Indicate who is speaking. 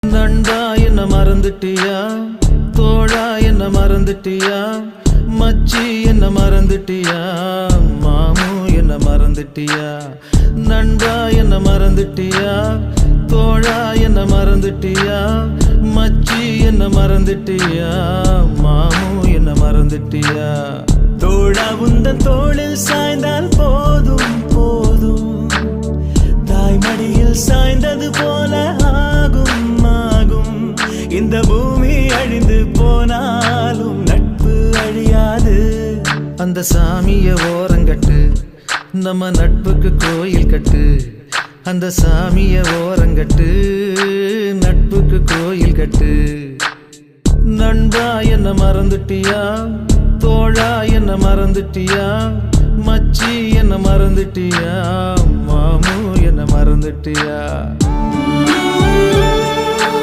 Speaker 1: நண்பா என்ன மறந்துட்டியா, தோழா என்ன மறந்துட்டியா, மச்சி என்ன மறந்துட்டியா, மாமு என்ன மறந்துட்டியா. நண்பா என்ன மறந்துட்டியா, தோழா என்ன மறந்துட்டியா, மச்சி என்ன மறந்துட்டியா, மாமு என்ன மறந்துட்டியா.
Speaker 2: தோழா உந்தன் தோளில் சாய்ந்தால் போதும் போதும், தாய்மடியில் சாய்ந்தது போல ஆகும் ஆகும். இந்த பூமி அழிந்து போனாலும் நட்பு அழியாது.
Speaker 1: அந்த சாமிய ஓரங்கட்டு, நம்ம நட்புக்கு கோயில் கட்டு. அந்த சாமிய ஓரங்கட்டு, நட்புக்கு கோயில் கட்டு. நண்பா என்ன மறந்துட்டியா, தோழா என்ன மறந்துட்டியா, மச்சி என்ன மறந்துட்டியா, மாமு என்ன மறந்துட்டியா.